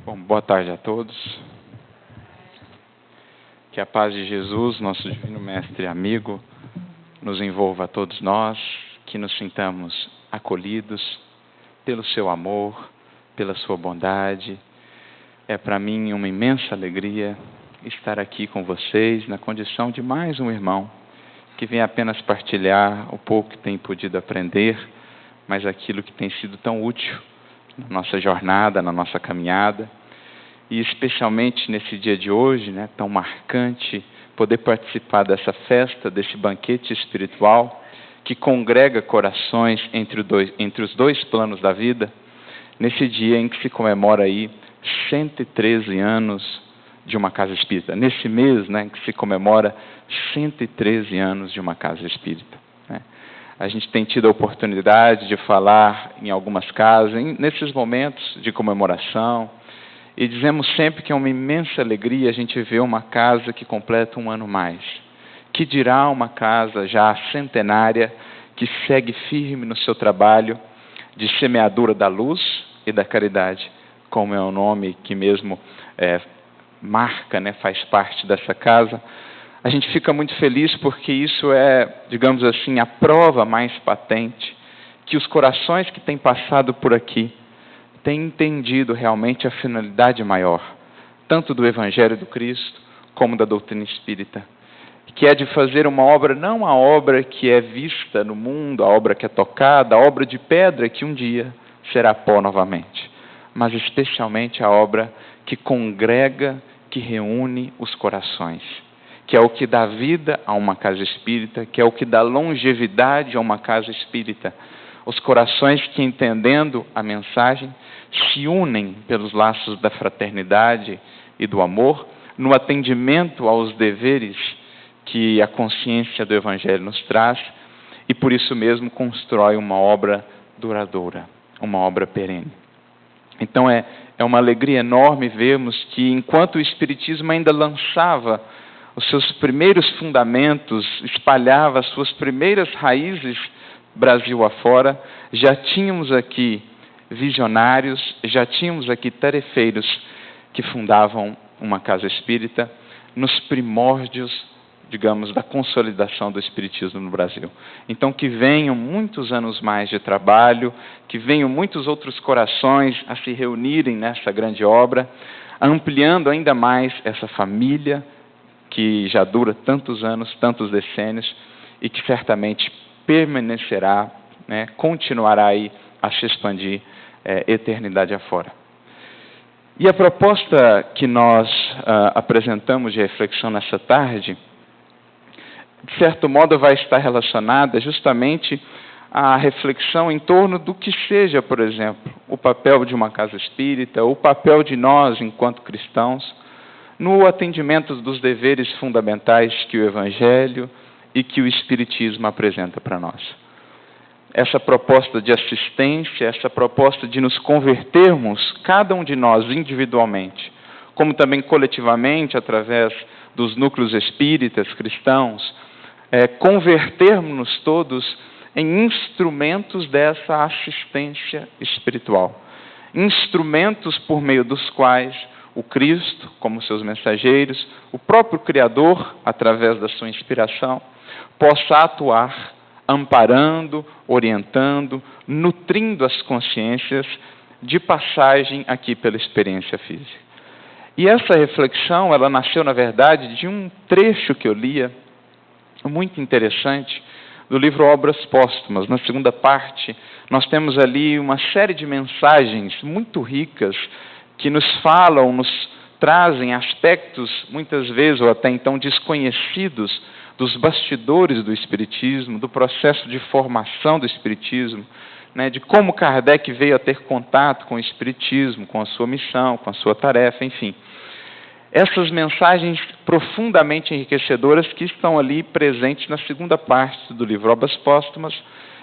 Bom, boa tarde a todos. Que a paz de Jesus, nosso divino mestre e amigo, nos envolva a todos nós, que nos sintamos acolhidos pelo seu amor, pela sua bondade. É para mim uma imensa alegria estar aqui com vocês na condição de mais um irmão que vem apenas partilhar o pouco que tem podido aprender, mas aquilo que tem sido tão útil na nossa jornada, na nossa caminhada. E especialmente nesse dia de hoje, tão marcante, poder participar dessa festa, desse banquete espiritual que congrega corações entre os dois planos da vida, nesse dia em que se comemora aí 113 anos de uma casa espírita. Nesse mês, em que se comemora 113 anos de uma casa espírita. A gente tem tido a oportunidade de falar em algumas casas, nesses momentos de comemoração, e dizemos sempre que é uma imensa alegria a gente ver uma casa que completa um ano mais. Que dirá uma casa já centenária que segue firme no seu trabalho de semeadura da luz e da caridade, como é o nome que mesmo marca, faz parte dessa casa. A gente fica muito feliz porque isso é, digamos assim, a prova mais patente que os corações que têm passado por aqui têm entendido realmente a finalidade maior, tanto do Evangelho do Cristo, como da doutrina espírita, que é de fazer uma obra, não a obra que é vista no mundo, a obra que é tocada, a obra de pedra que um dia será pó novamente, mas especialmente a obra que congrega, que reúne os corações, que é o que dá vida a uma casa espírita, que é o que dá longevidade a uma casa espírita. Os corações que, entendendo a mensagem, se unem pelos laços da fraternidade e do amor, no atendimento aos deveres que a consciência do Evangelho nos traz, e por isso mesmo constrói uma obra duradoura, uma obra perene. Então é uma alegria enorme vermos que, enquanto o Espiritismo ainda lançava os seus primeiros fundamentos, espalhava as suas primeiras raízes Brasil afora, já tínhamos aqui visionários, já tínhamos aqui tarefeiros que fundavam uma casa espírita nos primórdios, digamos, da consolidação do espiritismo no Brasil. Então, que venham muitos anos mais de trabalho, que venham muitos outros corações a se reunirem nessa grande obra, ampliando ainda mais essa família que já dura tantos anos, tantos decênios, e que certamente permanecerá, continuará aí a se expandir eternidade afora. E a proposta que nós apresentamos de reflexão nessa tarde, de certo modo vai estar relacionada justamente à reflexão em torno do que seja, por exemplo, o papel de uma casa espírita, o papel de nós, enquanto cristãos, no atendimento dos deveres fundamentais que o Evangelho e que o Espiritismo apresenta para nós. Essa proposta de assistência, essa proposta de nos convertermos, cada um de nós individualmente, como também coletivamente, através dos núcleos espíritas, cristãos, convertermos-nos todos em instrumentos dessa assistência espiritual. Instrumentos por meio dos quais o Cristo, como seus mensageiros, o próprio Criador, através da sua inspiração, possa atuar, amparando, orientando, nutrindo as consciências de passagem aqui pela experiência física. E essa reflexão, ela nasceu, na verdade, de um trecho que eu lia, muito interessante, do livro Obras Póstumas. Na segunda parte, nós temos ali uma série de mensagens muito ricas que nos falam, nos trazem aspectos, muitas vezes, ou até então desconhecidos, dos bastidores do Espiritismo, do processo de formação do Espiritismo, de como Kardec veio a ter contato com o Espiritismo, com a sua missão, com a sua tarefa, enfim. Essas mensagens profundamente enriquecedoras que estão ali presentes na segunda parte do livro Obras Póstumas,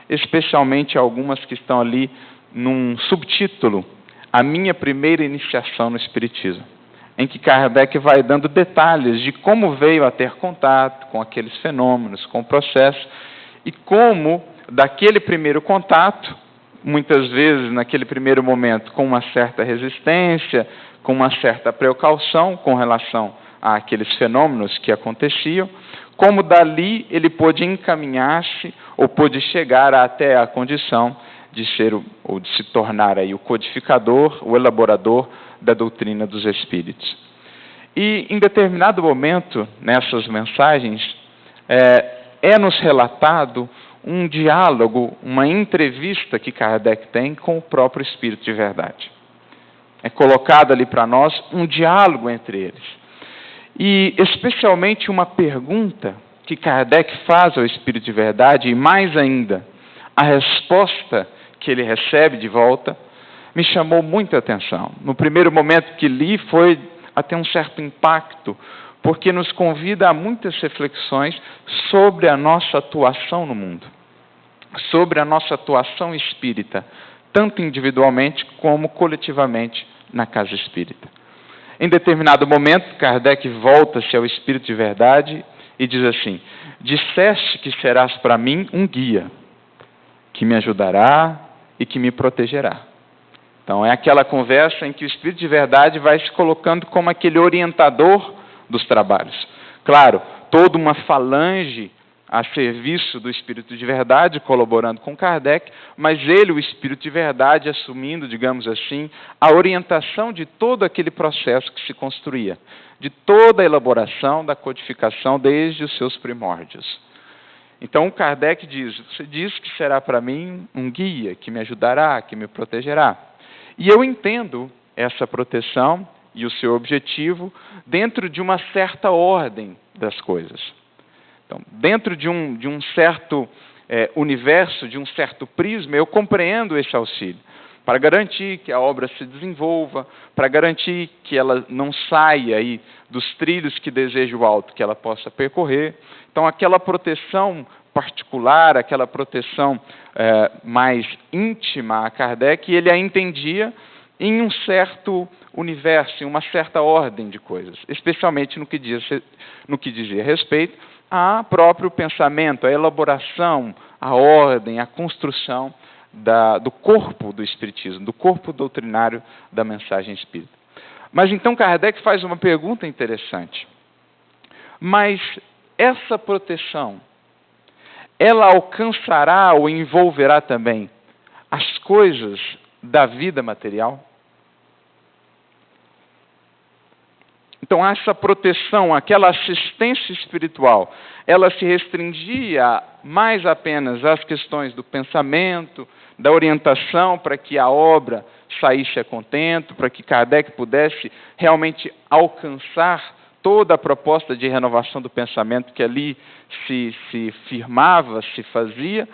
especialmente algumas que estão ali num subtítulo, A Minha Primeira Iniciação no Espiritismo, em que Kardec vai dando detalhes de como veio a ter contato com aqueles fenômenos, com o processo, e como, daquele primeiro contato, muitas vezes, naquele primeiro momento, com uma certa resistência, com uma certa precaução com relação àqueles fenômenos que aconteciam, como dali ele pôde encaminhar-se ou pôde chegar até a condição de ser ou de se tornar aí o codificador, o elaborador da doutrina dos Espíritos. E em determinado momento, nessas mensagens, é-nos relatado um diálogo, uma entrevista que Kardec tem com o próprio Espírito de Verdade. É colocado ali para nós um diálogo entre eles. E especialmente uma pergunta que Kardec faz ao Espírito de Verdade, e mais ainda, a resposta que ele recebe de volta, me chamou muita atenção. No primeiro momento que li, foi até um certo impacto, porque nos convida a muitas reflexões sobre a nossa atuação no mundo, sobre a nossa atuação espírita, tanto individualmente como coletivamente na casa espírita. Em determinado momento, Kardec volta-se ao Espírito de Verdade e diz assim: disseste que serás para mim um guia, que me ajudará e que me protegerá. Então, é aquela conversa em que o Espírito de Verdade vai se colocando como aquele orientador dos trabalhos. Claro, toda uma falange a serviço do Espírito de Verdade, colaborando com Kardec, mas ele, o Espírito de Verdade, assumindo, digamos assim, a orientação de todo aquele processo que se construía, de toda a elaboração da codificação desde os seus primórdios. Então, Kardec diz: você diz que será para mim um guia, que me ajudará, que me protegerá. E eu entendo essa proteção e o seu objetivo dentro de uma certa ordem das coisas. Então, dentro de um certo universo, de um certo prisma, eu compreendo esse auxílio, para garantir que a obra se desenvolva, para garantir que ela não saia aí dos trilhos que deseja o alto, que ela possa percorrer. Então, aquela proteção particular, aquela proteção mais íntima a Kardec, ele a entendia em um certo universo, em uma certa ordem de coisas, especialmente no que dizia respeito ao próprio pensamento, a elaboração, a ordem, a construção do corpo do Espiritismo, do corpo doutrinário da mensagem espírita. Mas então Kardec faz uma pergunta interessante. Mas essa proteção, ela alcançará ou envolverá também as coisas da vida material? Então, essa proteção, aquela assistência espiritual, ela se restringia mais apenas às questões do pensamento, da orientação para que a obra saísse a contento, para que Kardec pudesse realmente alcançar toda a proposta de renovação do pensamento que ali se firmava, se fazia,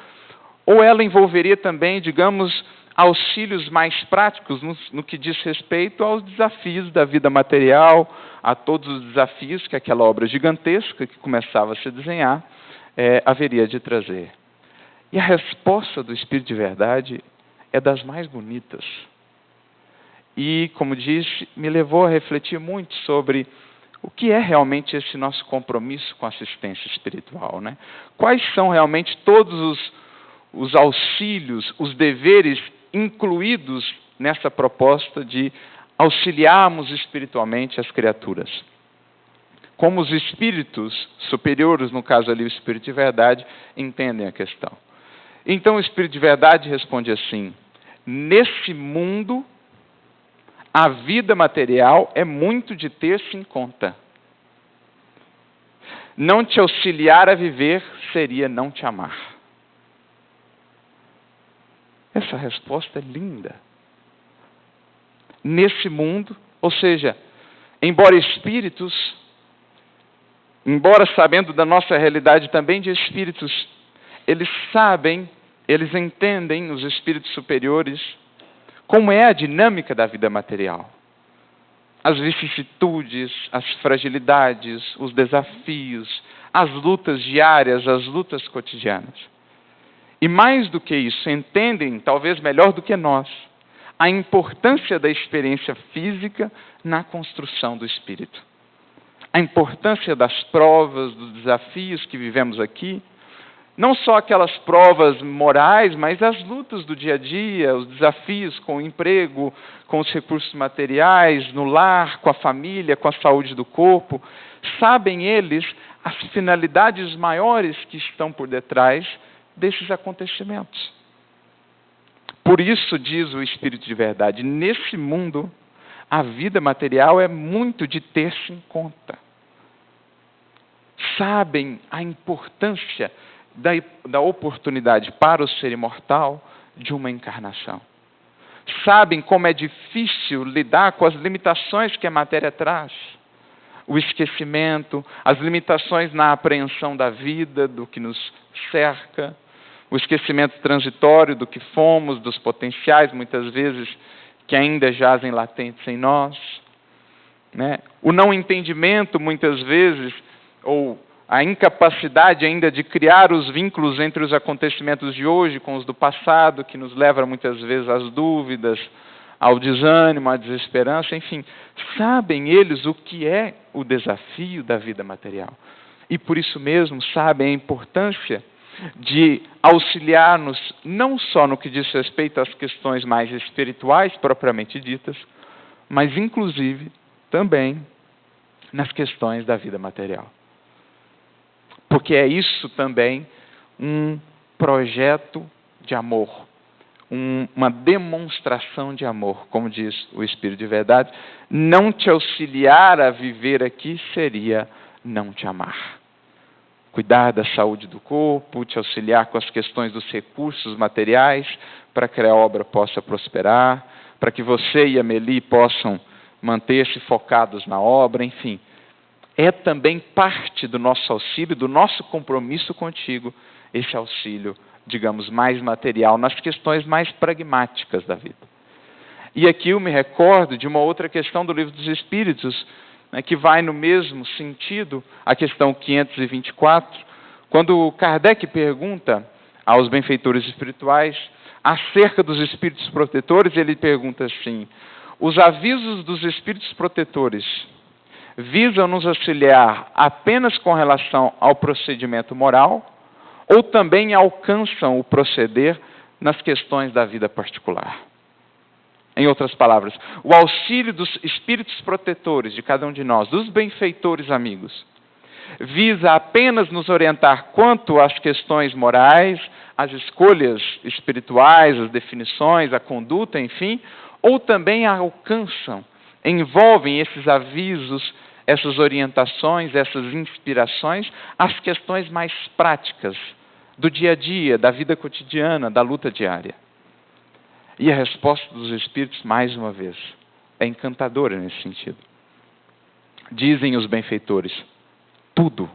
ou ela envolveria também, digamos, auxílios mais práticos no que diz respeito aos desafios da vida material, a todos os desafios que aquela obra gigantesca que começava a se desenhar haveria de trazer. E a resposta do Espírito de Verdade é das mais bonitas. E, como disse, me levou a refletir muito sobre o que é realmente esse nosso compromisso com a assistência espiritual, né? Quais são realmente todos os auxílios, os deveres incluídos nessa proposta de auxiliarmos espiritualmente as criaturas. Como os espíritos superiores, no caso ali o Espírito de Verdade, entendem a questão. Então o Espírito de Verdade responde assim: nesse mundo, a vida material é muito de ter-se em conta. Não te auxiliar a viver seria não te amar. Essa resposta é linda. Nesse mundo, ou seja, embora espíritos, embora sabendo da nossa realidade também de espíritos, eles sabem, eles entendem, os espíritos superiores, como é a dinâmica da vida material. As vicissitudes, as fragilidades, os desafios, as lutas diárias, as lutas cotidianas. E mais do que isso, entendem, talvez melhor do que nós, a importância da experiência física na construção do espírito. A importância das provas, dos desafios que vivemos aqui, Não só aquelas provas morais, mas as lutas do dia a dia, os desafios com o emprego, com os recursos materiais, no lar, com a família, com a saúde do corpo. Sabem eles as finalidades maiores que estão por detrás desses acontecimentos. Por isso, diz o Espírito de Verdade, nesse mundo, a vida material é muito de ter-se em conta. Sabem a importância da oportunidade para o ser imortal de uma encarnação. Sabem como é difícil lidar com as limitações que a matéria traz. O esquecimento, as limitações na apreensão da vida, do que nos cerca, o esquecimento transitório do que fomos, dos potenciais, muitas vezes, que ainda jazem latentes em nós. Né? O não entendimento, muitas vezes, ou a incapacidade ainda de criar os vínculos entre os acontecimentos de hoje com os do passado, que nos leva muitas vezes às dúvidas, ao desânimo, à desesperança, enfim. Sabem eles o que é o desafio da vida material. E por isso mesmo sabem a importância de auxiliar-nos não só no que diz respeito às questões mais espirituais propriamente ditas, mas inclusive também nas questões da vida material. Porque é isso também um projeto de amor, uma demonstração de amor, como diz o Espírito de Verdade. Não te auxiliar a viver aqui seria não te amar. Cuidar da saúde do corpo, te auxiliar com as questões dos recursos materiais, para que a obra possa prosperar, para que você e a Meli possam manter-se focados na obra, enfim. É também parte do nosso auxílio, do nosso compromisso contigo, esse auxílio, digamos, mais material, nas questões mais pragmáticas da vida. E aqui eu me recordo de uma outra questão do Livro dos Espíritos, que vai no mesmo sentido, a questão 524, quando Kardec pergunta aos benfeitores espirituais acerca dos espíritos protetores, ele pergunta assim: os avisos dos espíritos protetores visam nos auxiliar apenas com relação ao procedimento moral ou também alcançam o proceder nas questões da vida particular? Em outras palavras, o auxílio dos espíritos protetores de cada um de nós, dos benfeitores amigos, visa apenas nos orientar quanto às questões morais, às escolhas espirituais, às definições, à conduta, enfim, ou também alcançam, envolvem esses avisos, essas orientações, essas inspirações, as questões mais práticas do dia a dia, da vida cotidiana, da luta diária. E a resposta dos Espíritos, mais uma vez, é encantadora nesse sentido. Dizem os benfeitores: tudo,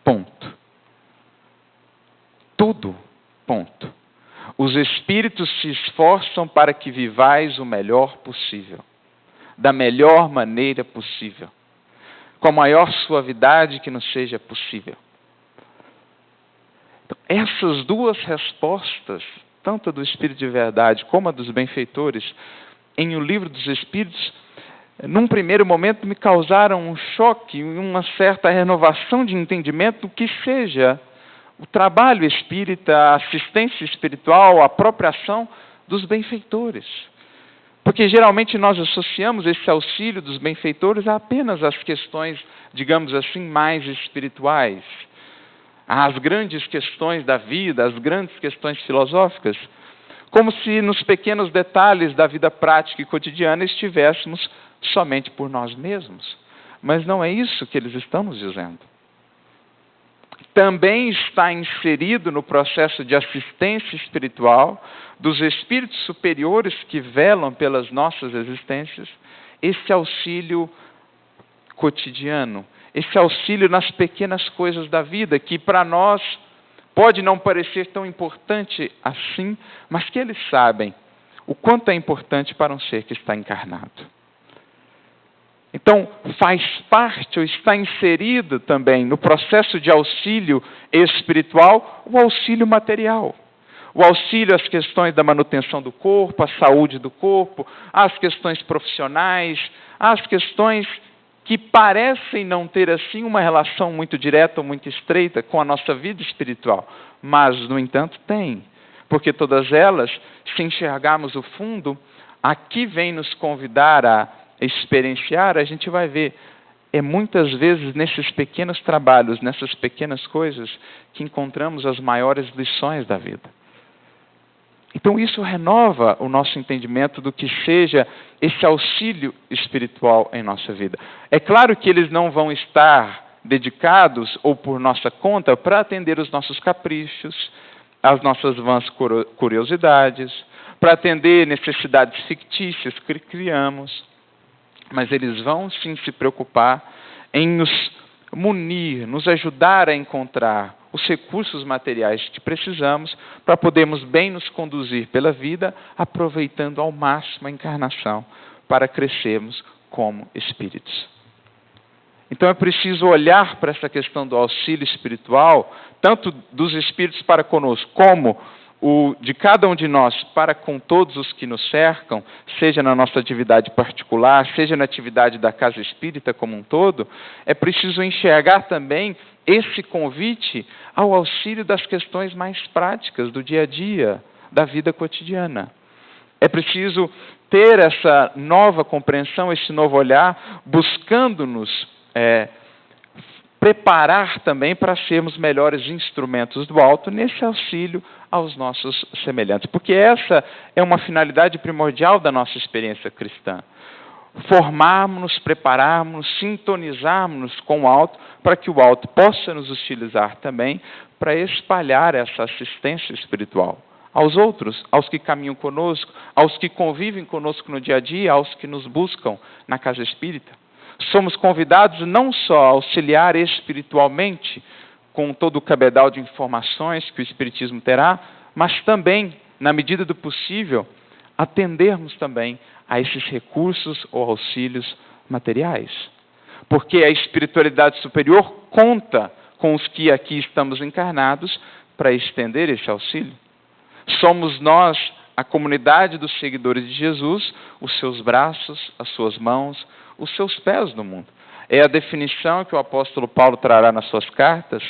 ponto. Tudo, ponto. Os Espíritos se esforçam para que vivais o melhor possível, da melhor maneira possível, com a maior suavidade que nos seja possível. Então, essas duas respostas, tanto a do Espírito de Verdade como a dos benfeitores, em O Livro dos Espíritos, num primeiro momento me causaram um choque, uma certa renovação de entendimento do que seja o trabalho espírita, a assistência espiritual, a própria ação dos benfeitores. Porque geralmente nós associamos esse auxílio dos benfeitores a apenas as questões, digamos assim, mais espirituais, às grandes questões da vida, às grandes questões filosóficas, como se nos pequenos detalhes da vida prática e cotidiana estivéssemos somente por nós mesmos. Mas não é isso que eles estão nos dizendo. Também está inserido no processo de assistência espiritual dos espíritos superiores que velam pelas nossas existências, esse auxílio cotidiano, esse auxílio nas pequenas coisas da vida, que para nós pode não parecer tão importante assim, mas que eles sabem o quanto é importante para um ser que está encarnado. Então, faz parte ou está inserido também no processo de auxílio espiritual o auxílio material. O auxílio às questões da manutenção do corpo, à saúde do corpo, às questões profissionais, às questões que parecem não ter assim uma relação muito direta ou muito estreita com a nossa vida espiritual, mas, no entanto, tem. Porque todas elas, se enxergarmos o fundo, aqui vem nos convidar a experienciar, a gente vai ver, é muitas vezes nesses pequenos trabalhos, nessas pequenas coisas, que encontramos as maiores lições da vida. Então isso renova o nosso entendimento do que seja esse auxílio espiritual em nossa vida. É claro que eles não vão estar dedicados ou por nossa conta para atender os nossos caprichos, as nossas vãs curiosidades, para atender necessidades fictícias que criamos, mas eles vão sim se preocupar em nos munir, nos ajudar a encontrar os recursos materiais que precisamos para podermos bem nos conduzir pela vida, aproveitando ao máximo a encarnação para crescermos como espíritos. Então é preciso olhar para essa questão do auxílio espiritual, tanto dos espíritos para conosco, como o de cada um de nós para com todos os que nos cercam, seja na nossa atividade particular, seja na atividade da casa espírita como um todo, é preciso enxergar também esse convite ao auxílio das questões mais práticas do dia a dia, da vida cotidiana. É preciso ter essa nova compreensão, esse novo olhar, buscando-nos preparar também para sermos melhores instrumentos do alto nesse auxílio aos nossos semelhantes. Porque essa é uma finalidade primordial da nossa experiência cristã. Formarmos-nos, prepararmos-nos, sintonizarmos-nos com o alto, para que o alto possa nos utilizar também para espalhar essa assistência espiritual aos outros, aos que caminham conosco, aos que convivem conosco no dia a dia, aos que nos buscam na casa espírita. Somos convidados não só a auxiliar espiritualmente com todo o cabedal de informações que o Espiritismo terá, mas também, na medida do possível, atendermos também a esses recursos ou auxílios materiais. Porque a espiritualidade superior conta com os que aqui estamos encarnados para estender esse auxílio. Somos nós, a comunidade dos seguidores de Jesus, os seus braços, as suas mãos, os seus pés no mundo. É a definição que o apóstolo Paulo trará nas suas cartas,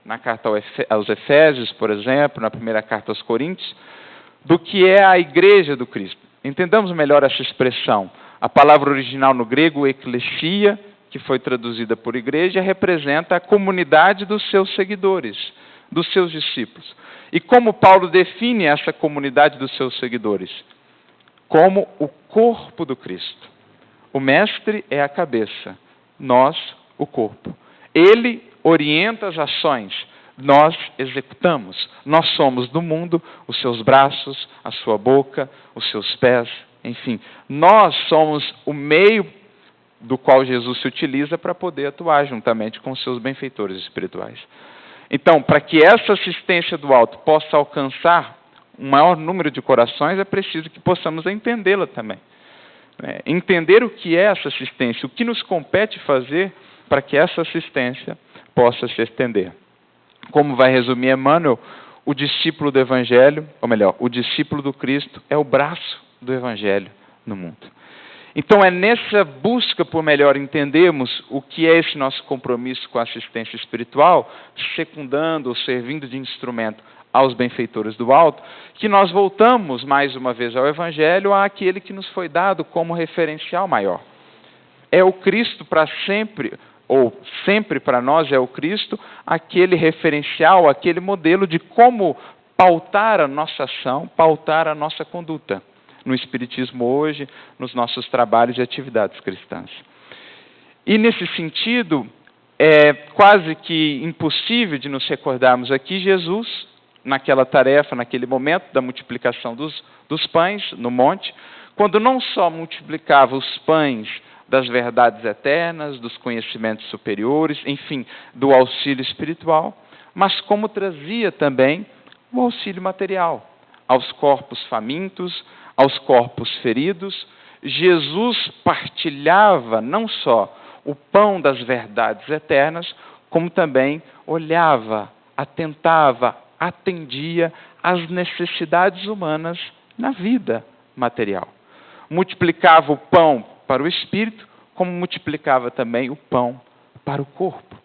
na carta aos Efésios, por exemplo, na primeira carta aos Coríntios, do que é a igreja do Cristo. Entendamos melhor essa expressão. A palavra original no grego, eklesia, que foi traduzida por igreja, representa a comunidade dos seus seguidores, dos seus discípulos. E como Paulo define essa comunidade dos seus seguidores? Como o corpo do Cristo. O mestre é a cabeça, nós o corpo. Ele orienta as ações, nós executamos. Nós somos do mundo os seus braços, a sua boca, os seus pés, enfim. Nós somos o meio do qual Jesus se utiliza para poder atuar juntamente com os seus benfeitores espirituais. Então, para que essa assistência do alto possa alcançar um maior número de corações, é preciso que possamos entendê-la também. Entender o que é essa assistência, o que nos compete fazer para que essa assistência possa se estender. Como vai resumir Emmanuel, o discípulo do Evangelho, ou melhor, o discípulo do Cristo é o braço do Evangelho no mundo. Então é nessa busca por melhor entendermos o que é esse nosso compromisso com a assistência espiritual, secundando ou servindo de instrumento aos benfeitores do alto, que nós voltamos mais uma vez ao Evangelho, àquele que nos foi dado como referencial maior. É o Cristo para sempre, ou sempre para nós é o Cristo, aquele referencial, aquele modelo de como pautar a nossa ação, pautar a nossa conduta no Espiritismo hoje, nos nossos trabalhos e atividades cristãs. E nesse sentido, é quase que impossível de nos recordarmos aqui Jesus, naquela tarefa, naquele momento da multiplicação dos pães no monte, quando não só multiplicava os pães das verdades eternas, dos conhecimentos superiores, enfim, do auxílio espiritual, mas como trazia também o auxílio material aos corpos famintos, aos corpos feridos. Jesus partilhava não só o pão das verdades eternas, como também olhava, atentava, atendia às necessidades humanas na vida material. Multiplicava o pão para o espírito, como multiplicava também o pão para o corpo.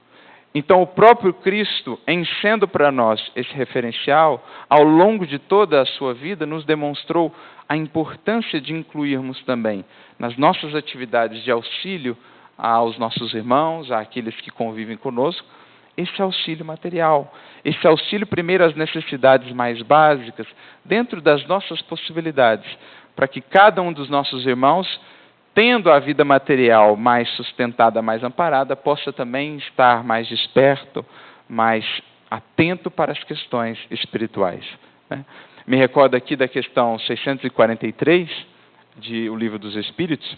Então, o próprio Cristo, em sendo para nós esse referencial, ao longo de toda a sua vida, nos demonstrou a importância de incluirmos também nas nossas atividades de auxílio aos nossos irmãos, àqueles que convivem conosco, esse auxílio material, esse auxílio primeiro às necessidades mais básicas, dentro das nossas possibilidades, para que cada um dos nossos irmãos, tendo a vida material mais sustentada, mais amparada, possa também estar mais desperto, mais atento para as questões espirituais. Me recordo aqui da questão 643, O Livro dos Espíritos,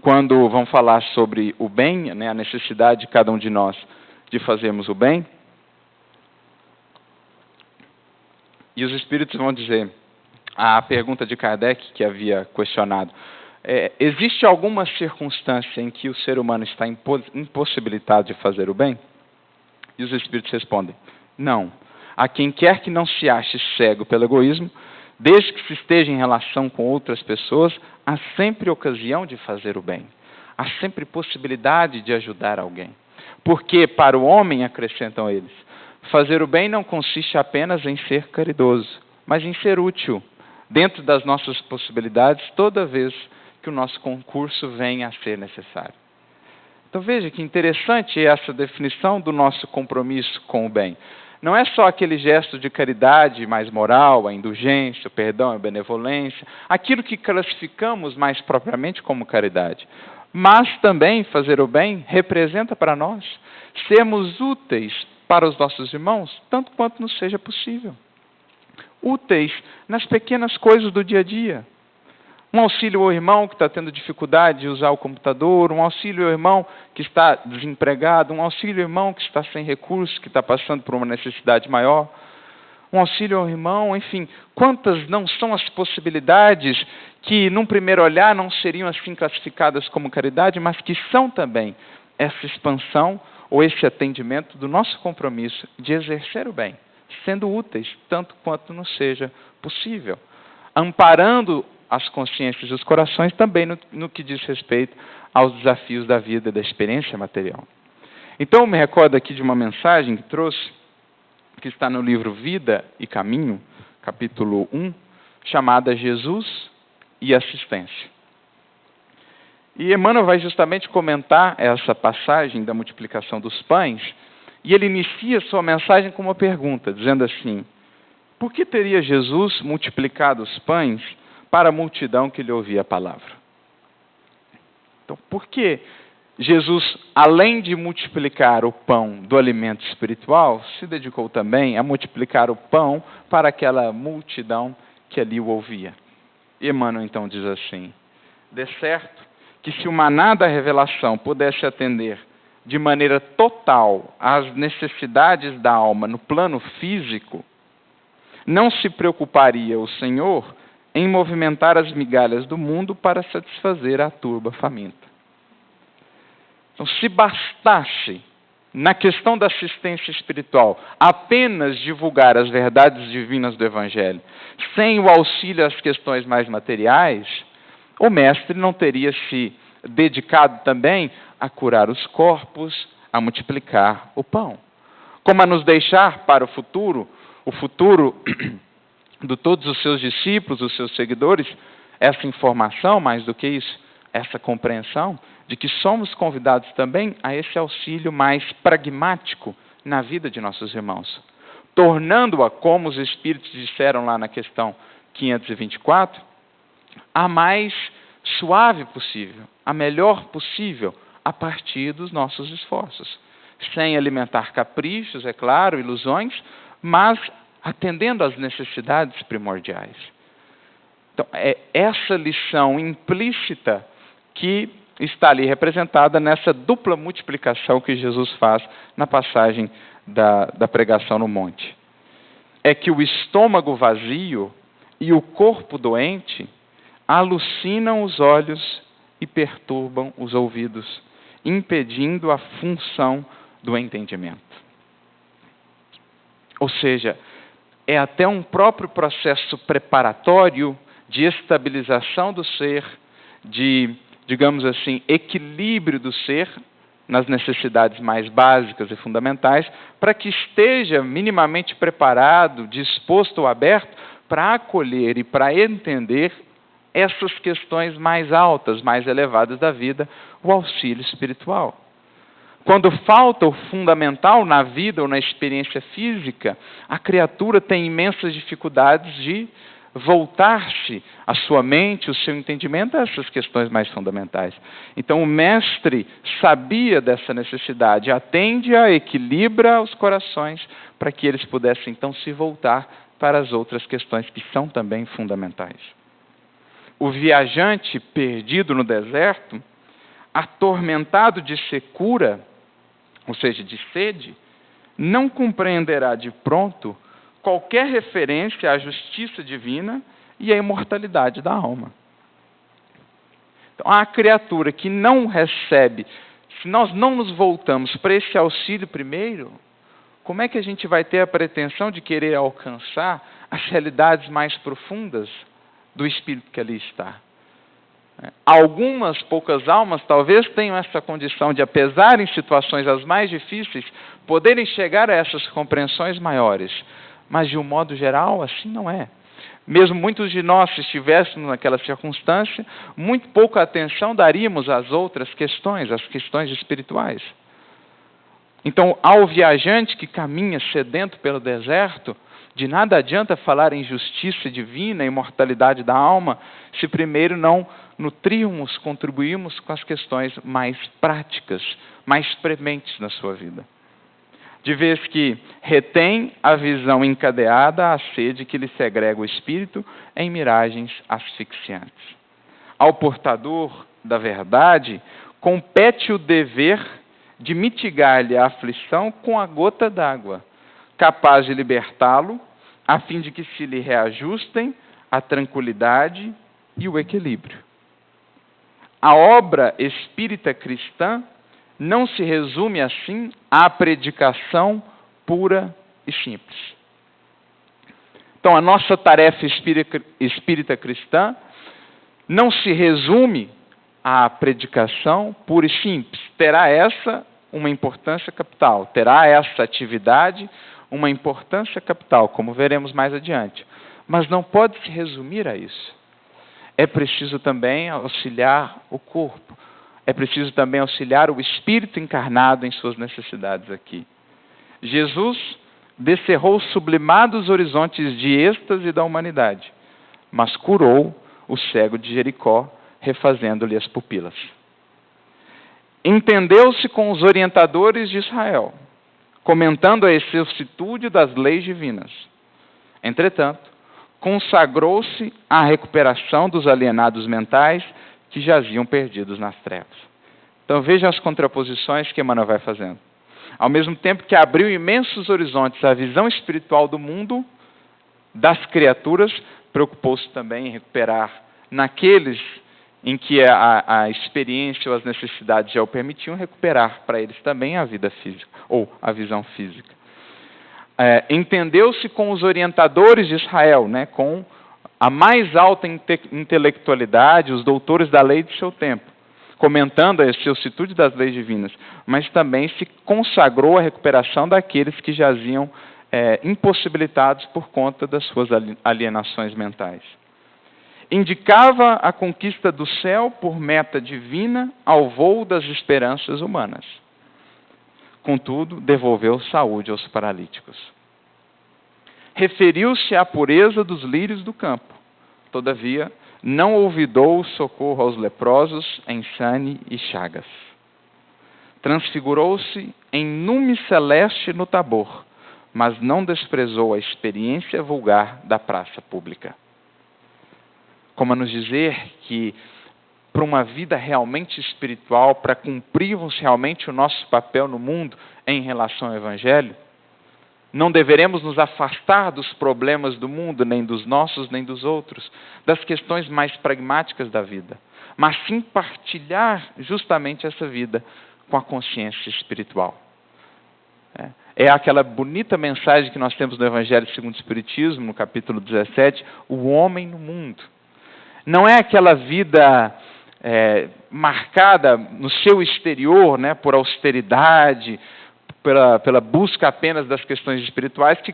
quando vão falar sobre o bem, a necessidade de cada um de nós de fazermos o bem. E os Espíritos vão dizer, a pergunta de Kardec, que havia questionado, existe alguma circunstância em que o ser humano está impossibilitado de fazer o bem? E os Espíritos respondem, não. A quem quer que não se ache cego pelo egoísmo, desde que se esteja em relação com outras pessoas, há sempre ocasião de fazer o bem. Há sempre possibilidade de ajudar alguém. Porque para o homem, acrescentam eles, fazer o bem não consiste apenas em ser caridoso, mas em ser útil, dentro das nossas possibilidades, toda vez que o nosso concurso venha a ser necessário. Então veja que interessante essa definição do nosso compromisso com o bem. Não é só aquele gesto de caridade mais moral, a indulgência, o perdão, a benevolência, aquilo que classificamos mais propriamente como caridade. Mas também fazer o bem representa para nós sermos úteis para os nossos irmãos, tanto quanto nos seja possível. Úteis nas pequenas coisas do dia a dia. Um auxílio ao irmão que está tendo dificuldade de usar o computador, um auxílio ao irmão que está desempregado, um auxílio ao irmão que está sem recursos, que está passando por uma necessidade maior, um auxílio ao irmão, enfim, quantas não são as possibilidades que, num primeiro olhar, não seriam assim classificadas como caridade, mas que são também essa expansão ou esse atendimento do nosso compromisso de exercer o bem, sendo úteis, tanto quanto nos seja possível, amparando as consciências e os corações também no que diz respeito aos desafios da vida e da experiência material. Então, eu me recordo aqui de uma mensagem que trouxe, que está no livro Vida e Caminho, capítulo 1, chamada Jesus e Assistência. E Emmanuel vai justamente comentar essa passagem da multiplicação dos pães, e ele inicia sua mensagem com uma pergunta, dizendo assim, por que teria Jesus multiplicado os pães para a multidão que lhe ouvia a palavra? Então, por que Jesus, além de multiplicar o pão do alimento espiritual, se dedicou também a multiplicar o pão para aquela multidão que ali o ouvia? Emmanuel então diz assim, de certo que se o maná da revelação pudesse atender de maneira total às necessidades da alma no plano físico, não se preocuparia o Senhor em movimentar as migalhas do mundo para satisfazer a turba faminta. Então, se bastasse, na questão da assistência espiritual, apenas divulgar as verdades divinas do Evangelho, sem o auxílio às questões mais materiais, o Mestre não teria se dedicado também a curar os corpos, a multiplicar o pão. Como a nos deixar para o futuro de todos os seus discípulos, os seus seguidores, essa informação, mais do que isso, essa compreensão de que somos convidados também a esse auxílio mais pragmático na vida de nossos irmãos, tornando-a, como os Espíritos disseram lá na questão 524, a mais suave possível, a melhor possível, a partir dos nossos esforços, sem alimentar caprichos, é claro, ilusões, mas atendendo às necessidades primordiais. Então, é essa lição implícita que está ali representada nessa dupla multiplicação que Jesus faz na passagem da pregação no monte. É que o estômago vazio e o corpo doente alucinam os olhos e perturbam os ouvidos, impedindo a função do entendimento. Ou seja, é até um próprio processo preparatório de estabilização do ser, de digamos assim, equilíbrio do ser nas necessidades mais básicas e fundamentais, para que esteja minimamente preparado, disposto ou aberto para acolher e para entender essas questões mais altas, mais elevadas da vida, o auxílio espiritual. Quando falta o fundamental na vida ou na experiência física, a criatura tem imensas dificuldades de voltar-se a sua mente, o seu entendimento a essas questões mais fundamentais. Então o mestre sabia dessa necessidade, atende-a, equilibra os corações para que eles pudessem então se voltar para as outras questões que são também fundamentais. O viajante perdido no deserto, atormentado de secura, ou seja, de sede, não compreenderá de pronto qualquer referência à justiça divina e à imortalidade da alma. Então, a criatura que não recebe, se nós não nos voltamos para esse auxílio primeiro, como é que a gente vai ter a pretensão de querer alcançar as realidades mais profundas do Espírito que ali está? Algumas poucas almas talvez tenham essa condição de, apesar em situações as mais difíceis, poderem chegar a essas compreensões maiores. Mas, de um modo geral, assim não é. Mesmo muitos de nós, se estivéssemos naquela circunstância, muito pouca atenção daríamos às outras questões, às questões espirituais. Então, ao viajante que caminha sedento pelo deserto, de nada adianta falar em justiça divina, imortalidade da alma, se primeiro não nutrirmos, contribuirmos com as questões mais práticas, mais prementes na sua vida. De vez que retém a visão encadeada à sede que lhe segrega o espírito em miragens asfixiantes. Ao portador da verdade, compete o dever de mitigar-lhe a aflição com a gota d'água, capaz de libertá-lo, a fim de que se lhe reajustem a tranquilidade e o equilíbrio. A obra espírita cristã não se resume, assim, à predicação pura e simples. Então, a nossa tarefa espírita cristã não se resume à predicação pura e simples. Terá essa uma importância capital, terá essa atividade uma importância capital, como veremos mais adiante. Mas não pode se resumir a isso. É preciso também auxiliar o corpo. É preciso também auxiliar o espírito encarnado em suas necessidades aqui. Jesus descerrou sublimados horizontes de êxtase da humanidade, mas curou o cego de Jericó, refazendo-lhe as pupilas. Entendeu-se com os orientadores de Israel, comentando a excelsitude das leis divinas. Entretanto, consagrou-se à recuperação dos alienados mentais que jaziam perdidos nas trevas. Então veja as contraposições que Emmanuel vai fazendo. Ao mesmo tempo que abriu imensos horizontes à visão espiritual do mundo, das criaturas, preocupou-se também em recuperar naqueles em que a experiência ou as necessidades já o permitiam, recuperar para eles também a vida física, ou a visão física. Entendeu-se com os orientadores de Israel, né, com a mais alta intelectualidade, os doutores da lei de seu tempo, comentando a excelsitude das leis divinas, mas também se consagrou à recuperação daqueles que jaziam impossibilitados por conta das suas alienações mentais. Indicava a conquista do céu por meta divina ao voo das esperanças humanas. Contudo, devolveu saúde aos paralíticos. Referiu-se à pureza dos lírios do campo. Todavia, não olvidou o socorro aos leprosos em Sane e Chagas. Transfigurou-se em nume celeste no Tabor, mas não desprezou a experiência vulgar da praça pública. Como a nos dizer que, para uma vida realmente espiritual, para cumprirmos realmente o nosso papel no mundo em relação ao Evangelho, não deveremos nos afastar dos problemas do mundo, nem dos nossos, nem dos outros, das questões mais pragmáticas da vida, mas sim partilhar justamente essa vida com a consciência espiritual. É aquela bonita mensagem que nós temos no Evangelho segundo o Espiritismo, no capítulo 17, o homem no mundo. Não é aquela vida marcada no seu exterior, né, por austeridade, pela busca apenas das questões espirituais, que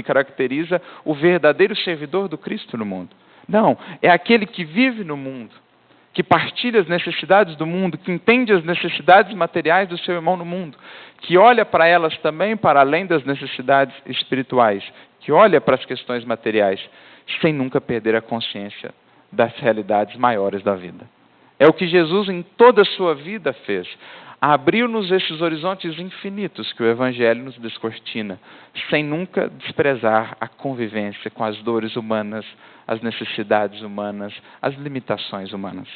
caracteriza o verdadeiro servidor do Cristo no mundo. Não, é aquele que vive no mundo, que partilha as necessidades do mundo, que entende as necessidades materiais do seu irmão no mundo, que olha para elas também para além das necessidades espirituais, que olha para as questões materiais, sem nunca perder a consciência das realidades maiores da vida. É o que Jesus em toda a sua vida fez. Abriu-nos esses horizontes infinitos que o Evangelho nos descortina, sem nunca desprezar a convivência com as dores humanas, as necessidades humanas, as limitações humanas.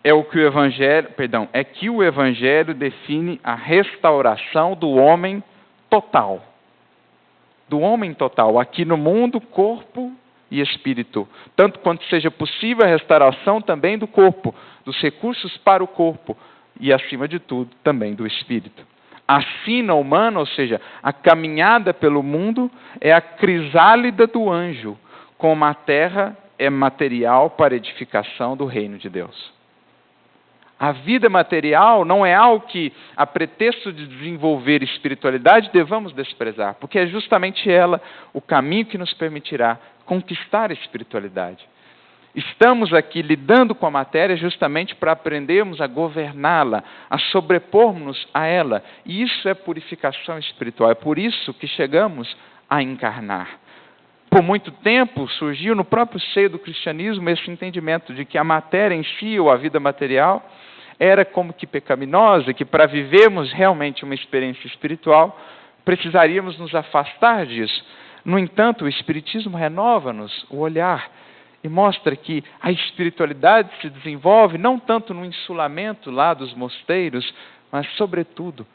É que o Evangelho define a restauração do homem total. Do homem total, aqui no mundo, corpo e espírito. Tanto quanto seja possível a restauração também do corpo, dos recursos para o corpo e, acima de tudo, também do espírito. A sina humana, ou seja, a caminhada pelo mundo, é a crisálida do anjo, como a terra é material para a edificação do reino de Deus. A vida material não é algo que, a pretexto de desenvolver espiritualidade, devamos desprezar, porque é justamente ela o caminho que nos permitirá conquistar a espiritualidade. Estamos aqui lidando com a matéria justamente para aprendermos a governá-la, a sobrepormos-nos a ela. E isso é purificação espiritual. É por isso que chegamos a encarnar. Por muito tempo surgiu no próprio seio do cristianismo esse entendimento de que a matéria em si, ou a vida material, era como que pecaminosa, que para vivermos realmente uma experiência espiritual, precisaríamos nos afastar disso. No entanto, o Espiritismo renova-nos o olhar e mostra que a espiritualidade se desenvolve não tanto no insulamento lá dos mosteiros, mas sobretudo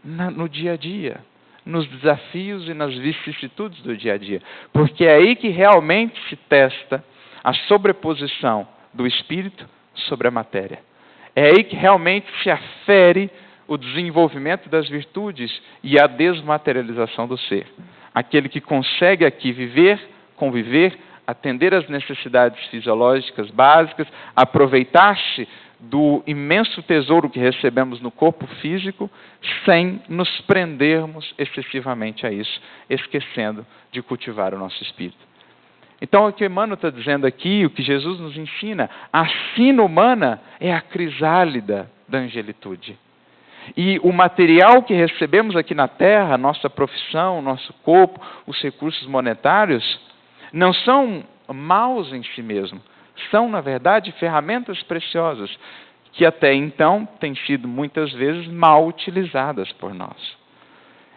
no dia a dia, nos desafios e nas vicissitudes do dia a dia. Porque é aí que realmente se testa a sobreposição do espírito sobre a matéria. É aí que realmente se afere o desenvolvimento das virtudes e a desmaterialização do ser. Aquele que consegue aqui viver, conviver, atender às necessidades fisiológicas básicas, aproveitar-se do imenso tesouro que recebemos no corpo físico, sem nos prendermos excessivamente a isso, esquecendo de cultivar o nosso espírito. Então, o que Emmanuel está dizendo aqui, o que Jesus nos ensina, a sina humana é a crisálida da angelitude. E o material que recebemos aqui na Terra, a nossa profissão, o nosso corpo, os recursos monetários, não são maus em si mesmos. São, na verdade, ferramentas preciosas, que até então têm sido muitas vezes mal utilizadas por nós.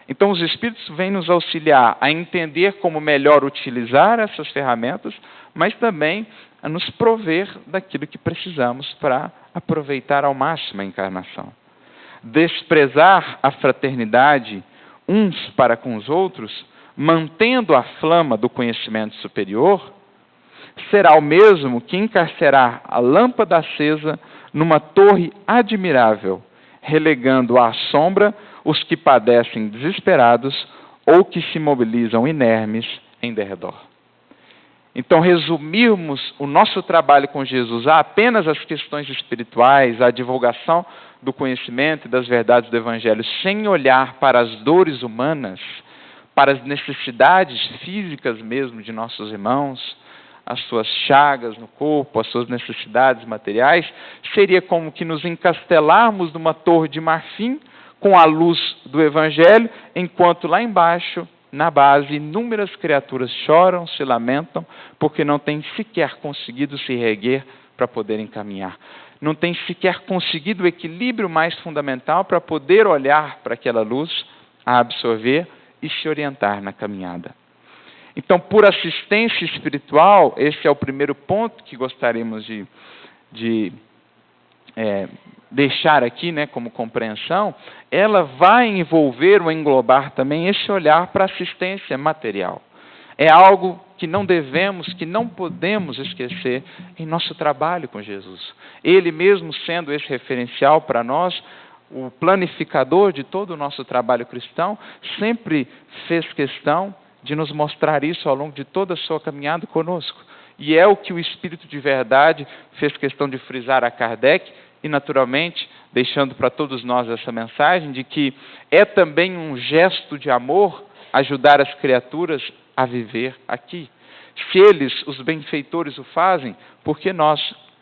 Então, os Espíritos vêm nos auxiliar a entender como melhor utilizar essas ferramentas, mas também a nos prover daquilo que precisamos para aproveitar ao máximo a encarnação. Desprezar a fraternidade uns para com os outros, mantendo a flama do conhecimento superior, será o mesmo que encarcerar a lâmpada acesa numa torre admirável, relegando à sombra os que padecem desesperados ou que se mobilizam inermes em derredor. Então, resumirmos o nosso trabalho com Jesus a apenas as questões espirituais, a divulgação do conhecimento e das verdades do Evangelho, sem olhar para as dores humanas, para as necessidades físicas mesmo de nossos irmãos, as suas chagas no corpo, as suas necessidades materiais, seria como que nos encastelarmos numa torre de marfim com a luz do Evangelho, enquanto lá embaixo, na base, inúmeras criaturas choram, se lamentam, porque não têm sequer conseguido se reerguer para poderem caminhar. Não têm sequer conseguido o equilíbrio mais fundamental para poder olhar para aquela luz, a absorver e se orientar na caminhada. Então, por assistência espiritual, esse é o primeiro ponto que gostaríamos de deixar aqui, né, como compreensão. Ela vai envolver ou englobar também esse olhar para a assistência material. É algo que não devemos, que não podemos esquecer em nosso trabalho com Jesus. Ele mesmo sendo esse referencial para nós, o planificador de todo o nosso trabalho cristão, sempre fez questão de nos mostrar isso ao longo de toda a sua caminhada conosco. e é o que o Espírito de verdade fez questão de frisar a Kardec, e naturalmente, deixando para todos nós essa mensagem de que é também um gesto de amor ajudar as criaturas a viver aqui. Se eles, os benfeitores, o fazem, por que nós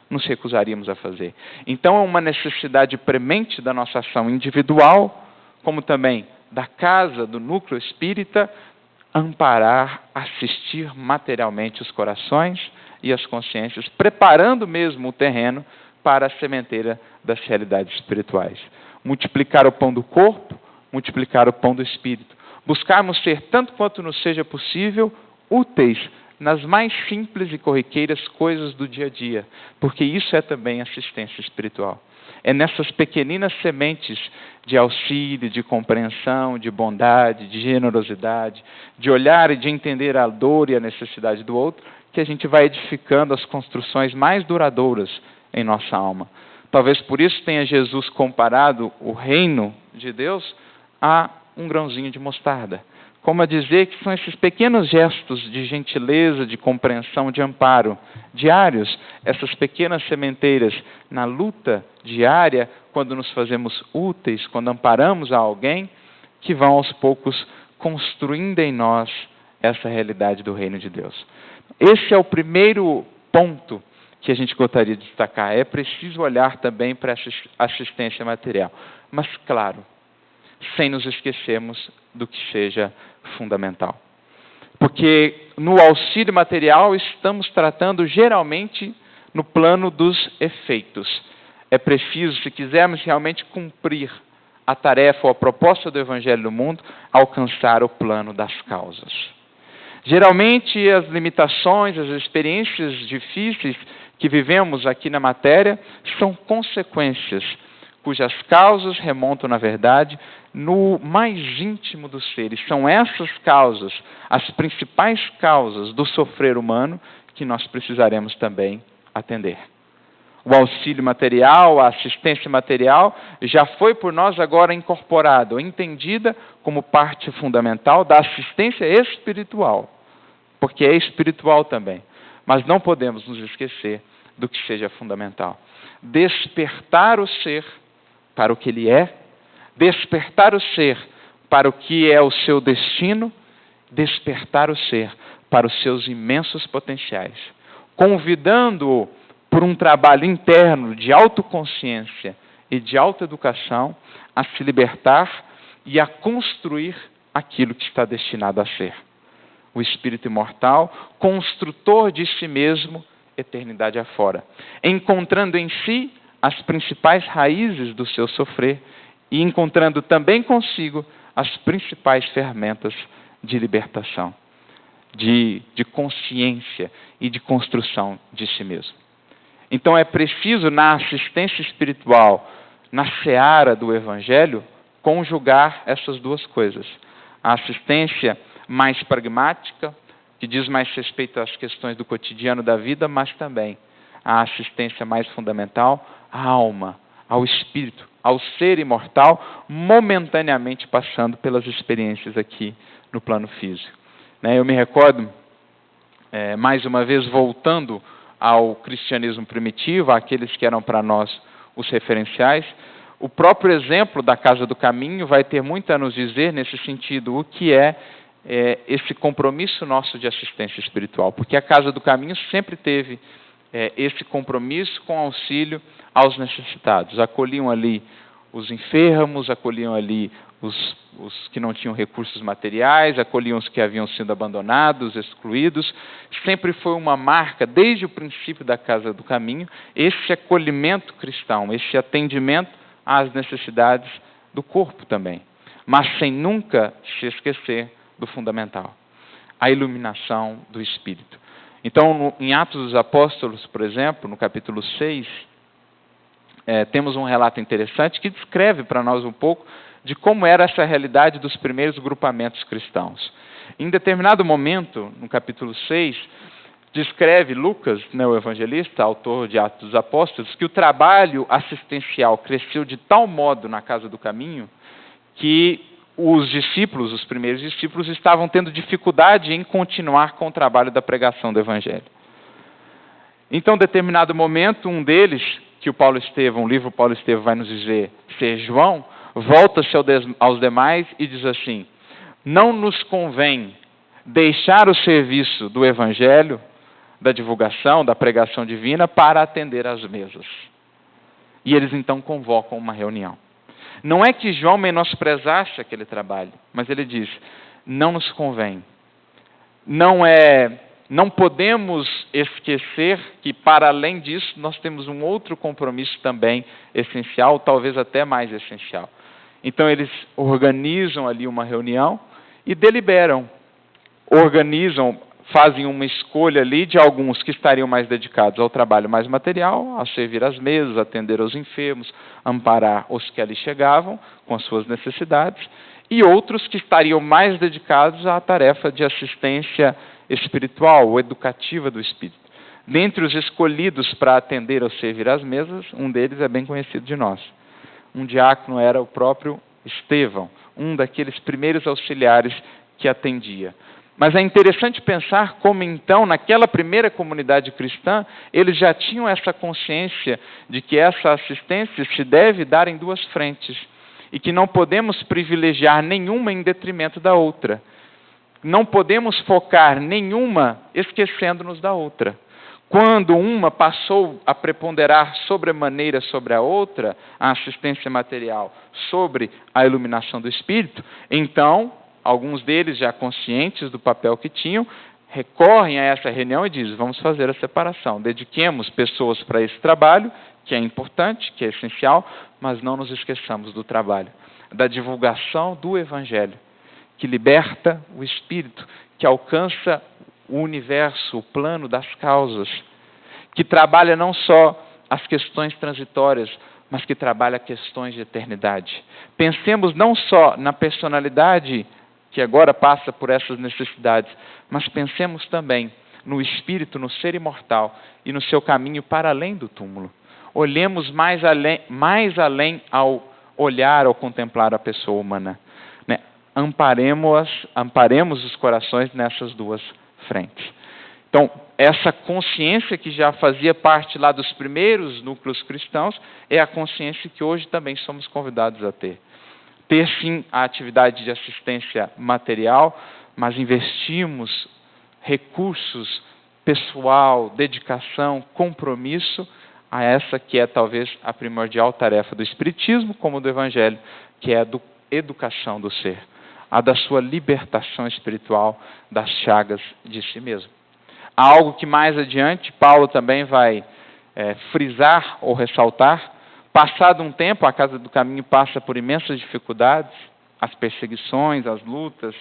nos recusaríamos a fazer? Então é uma necessidade premente da nossa ação individual, como também da casa, do núcleo espírita, amparar, assistir materialmente os corações e as consciências, preparando mesmo o terreno para a sementeira das realidades espirituais. Multiplicar o pão do corpo, multiplicar o pão do espírito. Buscarmos ser, tanto quanto nos seja possível, úteis nas mais simples e corriqueiras coisas do dia a dia, porque isso é também assistência espiritual. É nessas pequeninas sementes de auxílio, de compreensão, de bondade, de generosidade, de olhar e de entender a dor e a necessidade do outro, que a gente vai edificando as construções mais duradouras em nossa alma. Talvez por isso tenha Jesus comparado o reino de Deus a um grãozinho de mostarda. Como a dizer que são esses pequenos gestos de gentileza, de compreensão, de amparo diários, essas pequenas sementeiras na luta diária, quando nos fazemos úteis, quando amparamos a alguém, que vão aos poucos construindo em nós essa realidade do reino de Deus. Esse é o primeiro ponto que a gente gostaria de destacar. É preciso olhar também para essa assistência material. Mas, claro, sem nos esquecermos do que seja fundamental. Porque no auxílio material estamos tratando geralmente no plano dos efeitos. É preciso, se quisermos realmente cumprir a tarefa ou a proposta do Evangelho no mundo, alcançar o plano das causas. Geralmente as limitações, as experiências difíceis que vivemos aqui na matéria são consequências cujas causas remontam, na verdade, no mais íntimo dos seres. São essas causas, as principais causas do sofrer humano, que nós precisaremos também atender. O auxílio material, a assistência material, já foi por nós agora incorporado, entendida como parte fundamental da assistência espiritual, porque é espiritual também. Mas não podemos nos esquecer do que seja fundamental. Despertar o ser para o que ele é, despertar o ser para o que é o seu destino, despertar o ser para os seus imensos potenciais, convidando-o por um trabalho interno de autoconsciência e de autoeducação a se libertar e a construir aquilo que está destinado a ser. O espírito imortal, construtor de si mesmo, eternidade afora, encontrando em si as principais raízes do seu sofrer e encontrando também consigo as principais ferramentas de libertação, de consciência e de construção de si mesmo. Então é preciso, na assistência espiritual, na seara do Evangelho, conjugar essas duas coisas. A assistência mais pragmática, que diz mais respeito às questões do cotidiano da vida, mas também a assistência mais fundamental à alma, ao espírito, ao ser imortal, momentaneamente passando pelas experiências aqui no plano físico. Eu me recordo, mais uma vez, voltando ao cristianismo primitivo, àqueles que eram para nós os referenciais, o próprio exemplo da Casa do Caminho vai ter muito a nos dizer nesse sentido, o que é esse compromisso nosso de assistência espiritual, porque a Casa do Caminho sempre teve esse compromisso com auxílio aos necessitados. Acolhiam ali os enfermos, acolhiam ali os que não tinham recursos materiais, acolhiam os que haviam sido abandonados, excluídos. Sempre foi uma marca, desde o princípio da Casa do Caminho, esse acolhimento cristão, esse atendimento às necessidades do corpo também, mas sem nunca se esquecer do fundamental, a iluminação do Espírito. Então, em Atos dos Apóstolos, por exemplo, no capítulo 6, temos um relato interessante que descreve para nós um pouco de como era essa realidade dos primeiros grupamentos cristãos. Em determinado momento, no capítulo 6, descreve Lucas, o evangelista, autor de Atos dos Apóstolos, que o trabalho assistencial cresceu de tal modo na Casa do Caminho que os discípulos, os primeiros discípulos, estavam tendo dificuldade em continuar com o trabalho da pregação do Evangelho. Então, em determinado momento, um deles, que o livro Paulo Estevão vai nos dizer ser João, volta-se aos demais e diz assim: não nos convém deixar o serviço do evangelho, da divulgação, da pregação divina, para atender às mesas. E eles então convocam uma reunião. Não é que João menosprezasse aquele trabalho, mas ele diz: não nos convém. Não podemos esquecer que, para além disso, nós temos um outro compromisso também essencial, talvez até mais essencial. Então, eles organizam ali uma reunião e deliberam. Fazem uma escolha ali de alguns que estariam mais dedicados ao trabalho mais material, a servir às mesas, atender aos enfermos, amparar os que ali chegavam com as suas necessidades, e outros que estariam mais dedicados à tarefa de assistência espiritual ou educativa do Espírito. Dentre os escolhidos para atender ou servir às mesas, um deles é bem conhecido de nós. Um diácono era o próprio Estevão, um daqueles primeiros auxiliares que atendia. Mas é interessante pensar como, então, naquela primeira comunidade cristã, eles já tinham essa consciência de que essa assistência se deve dar em duas frentes e que não podemos privilegiar nenhuma em detrimento da outra. Não podemos focar nenhuma esquecendo-nos da outra. Quando uma passou a preponderar sobremaneira sobre a outra, a assistência material sobre a iluminação do Espírito, então alguns deles, já conscientes do papel que tinham, recorrem a essa reunião e dizem: vamos fazer a separação. Dediquemos pessoas para esse trabalho, que é importante, que é essencial, mas não nos esqueçamos do trabalho, da divulgação do Evangelho, que liberta o espírito, que alcança o universo, o plano das causas, que trabalha não só as questões transitórias, mas que trabalha questões de eternidade. Pensemos não só na personalidade que agora passa por essas necessidades, mas pensemos também no espírito, no ser imortal e no seu caminho para além do túmulo. Olhemos mais além ao olhar, ao contemplar a pessoa humana. Né? Amparemos os corações nessas duas frentes. Então, essa consciência que já fazia parte lá dos primeiros núcleos cristãos é a consciência que hoje também somos convidados a ter. Ter, sim, a atividade de assistência material, mas investimos recursos, pessoal, dedicação, compromisso a essa que é talvez a primordial tarefa do Espiritismo, como do Evangelho, que é a educação do ser, a da sua libertação espiritual das chagas de si mesmo. Há algo que mais adiante Paulo também vai frisar ou ressaltar. Passado um tempo, a Casa do Caminho passa por imensas dificuldades, as perseguições, as lutas.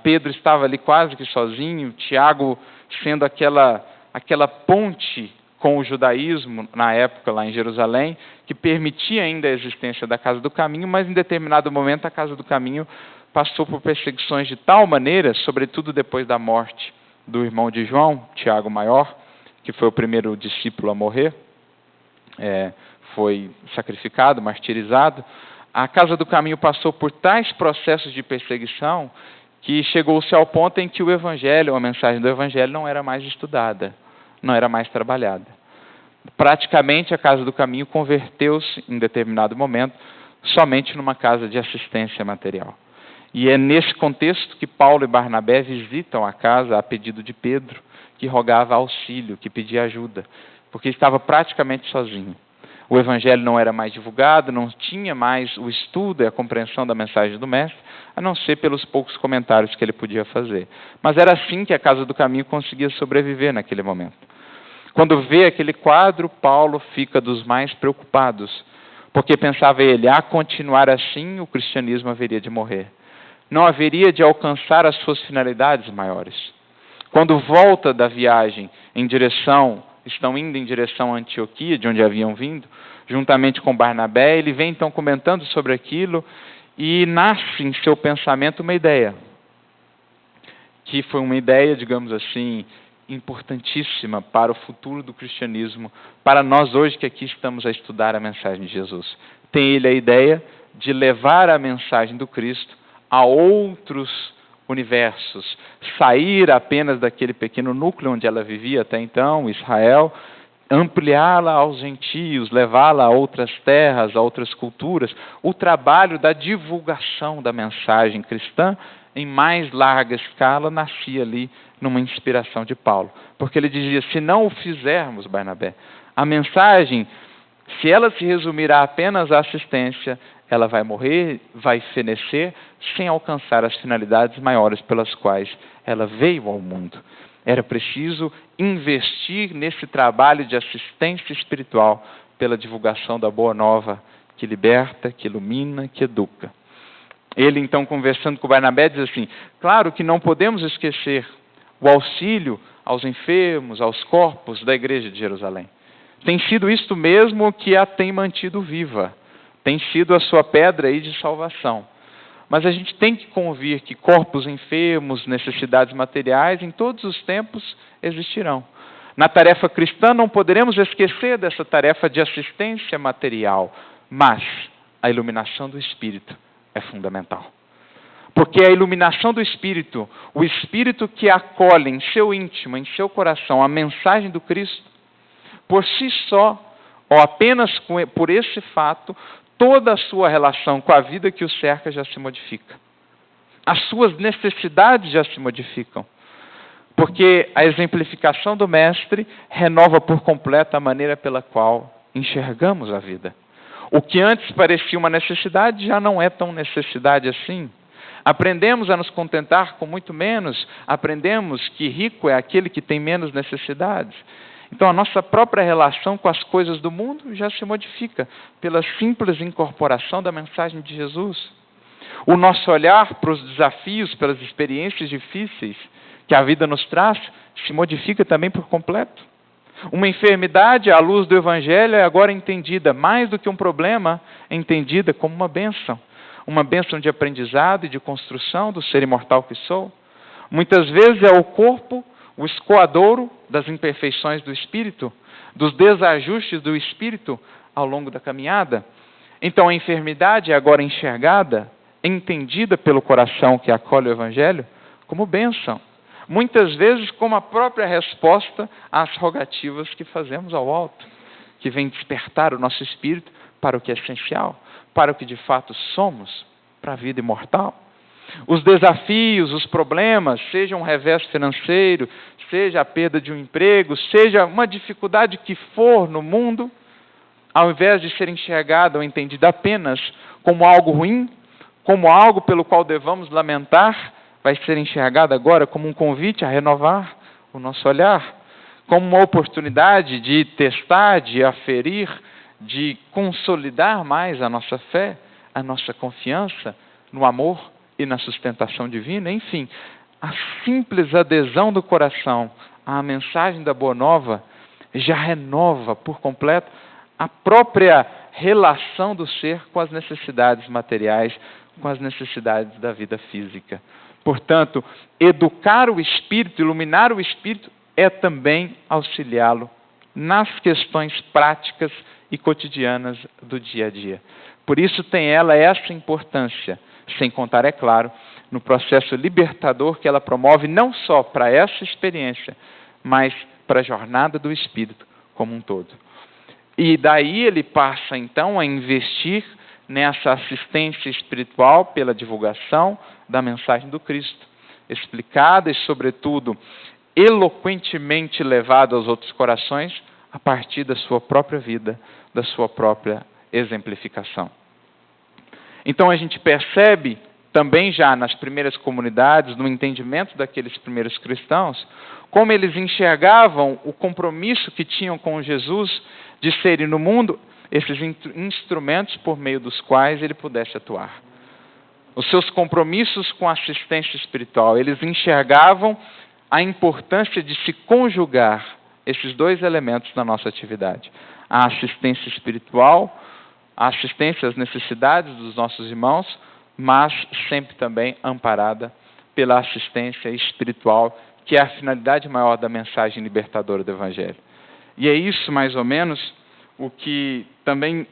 Pedro estava ali quase que sozinho, Tiago sendo aquela ponte com o judaísmo na época lá em Jerusalém, que permitia ainda a existência da Casa do Caminho, mas em determinado momento a Casa do Caminho passou por perseguições de tal maneira, sobretudo depois da morte do irmão de João, Tiago Maior, que foi o primeiro discípulo a morrer, foi sacrificado, martirizado. A Casa do Caminho passou por tais processos de perseguição que chegou-se ao ponto em que o Evangelho, a mensagem do Evangelho, não era mais estudada, não era mais trabalhada. Praticamente a Casa do Caminho converteu-se, em determinado momento, somente numa casa de assistência material. E é nesse contexto que Paulo e Barnabé visitam a casa a pedido de Pedro, que rogava auxílio, que pedia ajuda, porque estava praticamente sozinho. O Evangelho não era mais divulgado, não tinha mais o estudo e a compreensão da mensagem do Mestre, a não ser pelos poucos comentários que ele podia fazer. Mas era assim que a Casa do Caminho conseguia sobreviver naquele momento. Quando vê aquele quadro, Paulo fica dos mais preocupados, porque pensava ele, a continuar assim, o cristianismo haveria de morrer. Não haveria de alcançar as suas finalidades maiores. Quando volta da viagem estão indo em direção a Antioquia, de onde haviam vindo, juntamente com Barnabé, ele vem então comentando sobre aquilo e nasce em seu pensamento uma ideia, que foi uma ideia, digamos assim, importantíssima para o futuro do cristianismo, para nós hoje que aqui estamos a estudar a mensagem de Jesus. Tem ele a ideia de levar a mensagem do Cristo a outros universos, sair apenas daquele pequeno núcleo onde ela vivia até então, Israel, ampliá-la aos gentios, levá-la a outras terras, a outras culturas. O trabalho da divulgação da mensagem cristã em mais larga escala nascia ali numa inspiração de Paulo. Porque ele dizia, se não o fizermos, Barnabé, a mensagem, se ela se resumirá apenas à assistência, ela vai morrer, vai fenecer, sem alcançar as finalidades maiores pelas quais ela veio ao mundo. Era preciso investir nesse trabalho de assistência espiritual pela divulgação da Boa Nova, que liberta, que ilumina, que educa. Ele, então, conversando com Barnabé, diz assim, claro que não podemos esquecer o auxílio aos enfermos, aos corpos da igreja de Jerusalém. Tem sido isto mesmo que a tem mantido viva, tem sido a sua pedra aí de salvação. Mas a gente tem que convir que corpos enfermos, necessidades materiais, em todos os tempos existirão. Na tarefa cristã não poderemos esquecer dessa tarefa de assistência material, mas a iluminação do Espírito é fundamental. Porque a iluminação do Espírito, o Espírito que acolhe em seu íntimo, em seu coração, a mensagem do Cristo, por si só, ou apenas por esse fato, toda a sua relação com a vida que o cerca já se modifica. As suas necessidades já se modificam. Porque a exemplificação do Mestre renova por completo a maneira pela qual enxergamos a vida. O que antes parecia uma necessidade já não é tão necessidade assim. Aprendemos a nos contentar com muito menos, aprendemos que rico é aquele que tem menos necessidades. Então, a nossa própria relação com as coisas do mundo já se modifica pela simples incorporação da mensagem de Jesus. O nosso olhar para os desafios, pelas experiências difíceis que a vida nos traz, se modifica também por completo. Uma enfermidade, à luz do Evangelho, é agora entendida, mais do que um problema, é entendida como uma bênção. Uma bênção de aprendizado e de construção do ser imortal que sou. Muitas vezes é o corpo o escoadouro das imperfeições do espírito, dos desajustes do espírito ao longo da caminhada. Então a enfermidade é agora enxergada, entendida pelo coração que acolhe o Evangelho, como bênção. Muitas vezes como a própria resposta às rogativas que fazemos ao alto, que vem despertar o nosso espírito para o que é essencial, para o que de fato somos, para a vida imortal. Os desafios, os problemas, seja um revés financeiro, seja a perda de um emprego, seja uma dificuldade que for no mundo, ao invés de ser enxergada ou entendida apenas como algo ruim, como algo pelo qual devamos lamentar, vai ser enxergada agora como um convite a renovar o nosso olhar, como uma oportunidade de testar, de aferir, de consolidar mais a nossa fé, a nossa confiança no amor e na sustentação divina. Enfim, a simples adesão do coração à mensagem da Boa Nova já renova por completo a própria relação do ser com as necessidades materiais, com as necessidades da vida física. Portanto, educar o espírito, iluminar o espírito, é também auxiliá-lo nas questões práticas e cotidianas do dia a dia. Por isso tem ela essa importância, sem contar, é claro, no processo libertador que ela promove não só para essa experiência, mas para a jornada do espírito como um todo. E daí ele passa então a investir nessa assistência espiritual pela divulgação da mensagem do Cristo, explicada e, sobretudo, eloquentemente levada aos outros corações a partir da sua própria vida, da sua própria exemplificação. Então a gente percebe também já nas primeiras comunidades, no entendimento daqueles primeiros cristãos, como eles enxergavam o compromisso que tinham com Jesus de serem no mundo esses instrumentos por meio dos quais ele pudesse atuar. Os seus compromissos com a assistência espiritual, eles enxergavam a importância de se conjugar esses dois elementos na nossa atividade. A assistência espiritual, a assistência às necessidades dos nossos irmãos, mas sempre também amparada pela assistência espiritual, que é a finalidade maior da mensagem libertadora do Evangelho. E é isso, mais ou menos, o que também,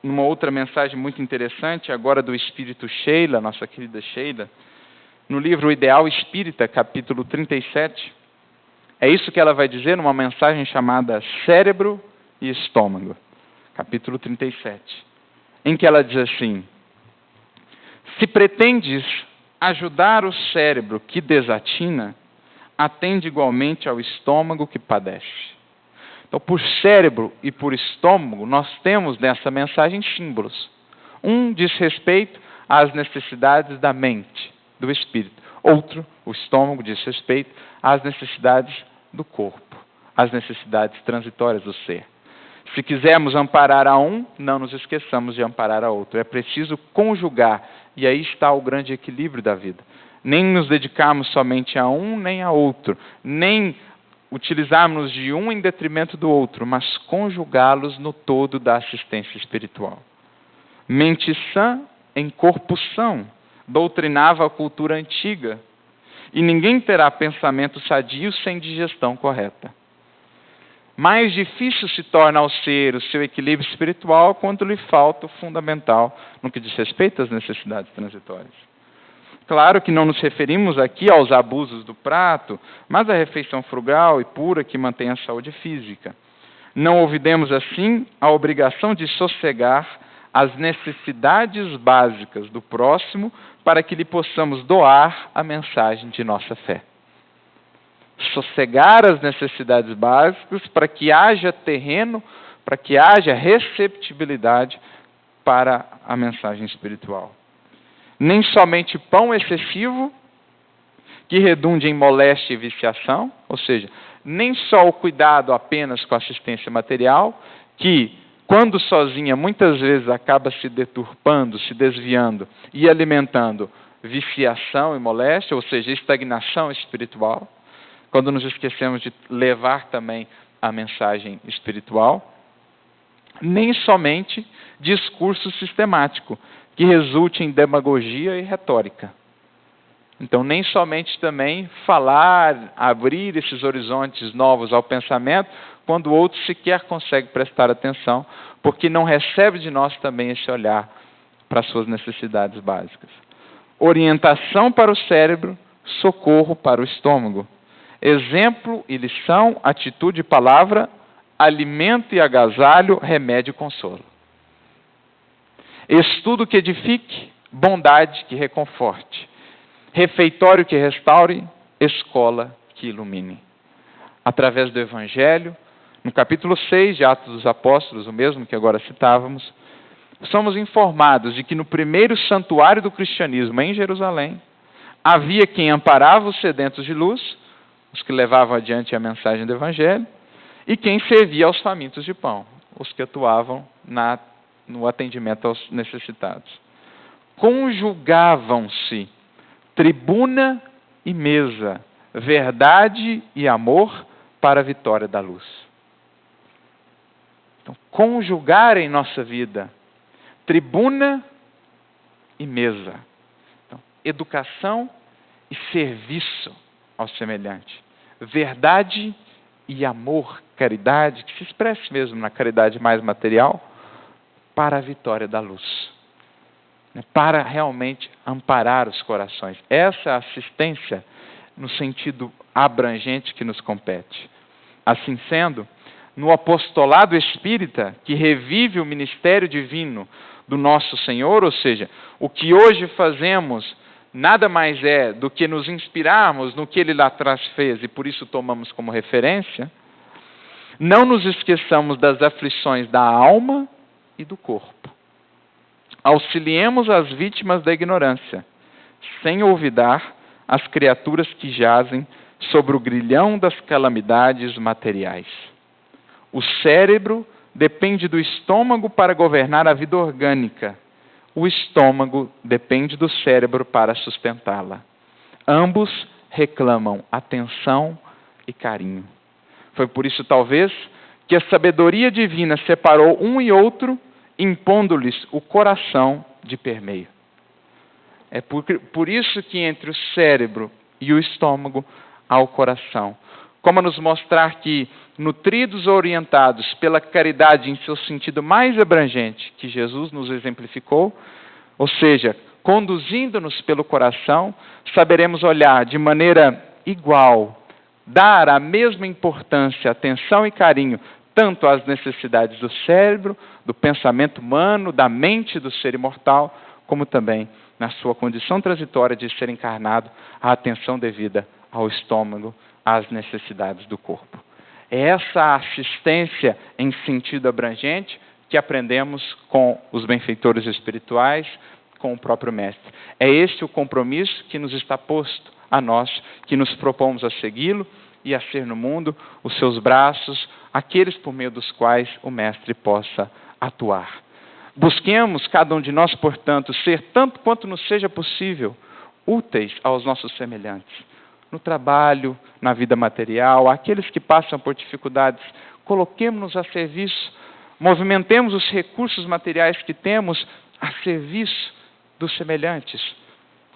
numa outra mensagem muito interessante, agora do Espírito Sheila, nossa querida Sheila, no livro Ideal Espírita, capítulo 37. É isso que ela vai dizer numa mensagem chamada Cérebro e Estômago, capítulo 37, em que ela diz assim: se pretendes ajudar o cérebro que desatina, atende igualmente ao estômago que padece. Então, por cérebro e por estômago, nós temos nessa mensagem símbolos. Um diz respeito às necessidades da mente, do espírito. Outro, o estômago, diz respeito às necessidades do corpo, às necessidades transitórias do ser. Se quisermos amparar a um, não nos esqueçamos de amparar a outro. É preciso conjugar, e aí está o grande equilíbrio da vida. Nem nos dedicarmos somente a um, nem a outro. Nem utilizarmos de um em detrimento do outro, mas conjugá-los no todo da assistência espiritual. Mente sã em corpo são, doutrinava a cultura antiga. E ninguém terá pensamento sadio sem digestão correta. Mais difícil se torna ao ser o seu equilíbrio espiritual quando lhe falta o fundamental no que diz respeito às necessidades transitórias. Claro que não nos referimos aqui aos abusos do prato, mas à refeição frugal e pura que mantém a saúde física. Não olvidemos, assim, a obrigação de sossegar as necessidades básicas do próximo para que lhe possamos doar a mensagem de nossa fé. Sossegar as necessidades básicas para que haja terreno, para que haja receptibilidade para a mensagem espiritual. Nem somente pão excessivo, que redunde em moléstia e viciação, ou seja, nem só o cuidado apenas com a assistência material, que, quando sozinha, muitas vezes acaba se deturpando, se desviando e alimentando viciação e moléstia, ou seja, estagnação espiritual, quando nos esquecemos de levar também a mensagem espiritual, nem somente discurso sistemático, que resulte em demagogia e retórica. Então, nem somente também falar, abrir esses horizontes novos ao pensamento, quando o outro sequer consegue prestar atenção, porque não recebe de nós também esse olhar para as suas necessidades básicas. Orientação para o cérebro, socorro para o estômago. Exemplo e lição, atitude e palavra, alimento e agasalho, remédio e consolo. Estudo que edifique, bondade que reconforte. Refeitório que restaure, escola que ilumine. Através do Evangelho, no capítulo 6 de Atos dos Apóstolos, o mesmo que agora citávamos, somos informados de que no primeiro santuário do cristianismo em Jerusalém, havia quem amparava os sedentos de luz, os que levavam adiante a mensagem do Evangelho, e quem servia aos famintos de pão, os que atuavam no atendimento aos necessitados. Conjugavam-se tribuna e mesa, verdade e amor para a vitória da luz. Então, conjugar em nossa vida tribuna e mesa. Então, educação e serviço ao semelhante. Verdade e amor, caridade, que se expresse mesmo na caridade mais material, para a vitória da luz. Para realmente amparar os corações. Essa assistência no sentido abrangente que nos compete. Assim sendo, no apostolado espírita, que revive o ministério divino do nosso Senhor, ou seja, o que hoje fazemos nada mais é do que nos inspirarmos no que Ele lá atrás fez e por isso tomamos como referência, não nos esqueçamos das aflições da alma e do corpo. Auxiliemos as vítimas da ignorância, sem olvidar as criaturas que jazem sobre o grilhão das calamidades materiais. O cérebro depende do estômago para governar a vida orgânica. O estômago depende do cérebro para sustentá-la. Ambos reclamam atenção e carinho. Foi por isso, talvez, que a sabedoria divina separou um e outro, impondo-lhes o coração de permeio. É por isso que entre o cérebro e o estômago há o coração. Como a nos mostrar que, nutridos ou orientados pela caridade em seu sentido mais abrangente, que Jesus nos exemplificou, ou seja, conduzindo-nos pelo coração, saberemos olhar de maneira igual, dar a mesma importância, atenção e carinho, tanto às necessidades do cérebro, do pensamento humano, da mente do ser imortal, como também na sua condição transitória de ser encarnado, a atenção devida ao estômago, às necessidades do corpo. É essa assistência em sentido abrangente que aprendemos com os benfeitores espirituais, com o próprio Mestre. É este o compromisso que nos está posto a nós, que nos propomos a segui-lo e a ser no mundo os seus braços, aqueles por meio dos quais o Mestre possa atuar. Busquemos, cada um de nós, portanto, ser, tanto quanto nos seja possível, úteis aos nossos semelhantes. No trabalho, na vida material, aqueles que passam por dificuldades, coloquemos-nos a serviço, movimentemos os recursos materiais que temos a serviço dos semelhantes.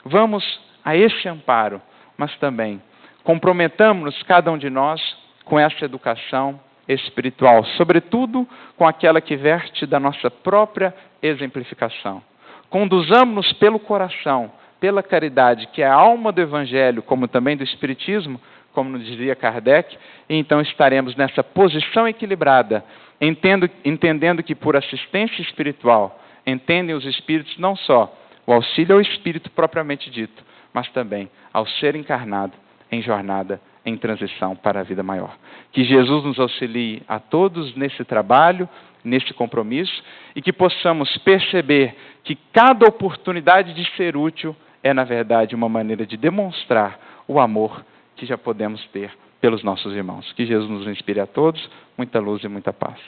Vamos a esse amparo, mas também comprometamos-nos, cada um de nós, com essa educação espiritual, sobretudo com aquela que verte da nossa própria exemplificação. Conduzamos-nos pelo coração, pela caridade, que é a alma do Evangelho, como também do Espiritismo, como nos dizia Kardec, e então estaremos nessa posição equilibrada, entendendo que por assistência espiritual, entendem os Espíritos não só o auxílio ao Espírito propriamente dito, mas também ao ser encarnado em jornada, em transição para a vida maior. Que Jesus nos auxilie a todos nesse trabalho, nesse compromisso, e que possamos perceber que cada oportunidade de ser útil é, na verdade, uma maneira de demonstrar o amor que já podemos ter pelos nossos irmãos. Que Jesus nos inspire a todos, muita luz e muita paz.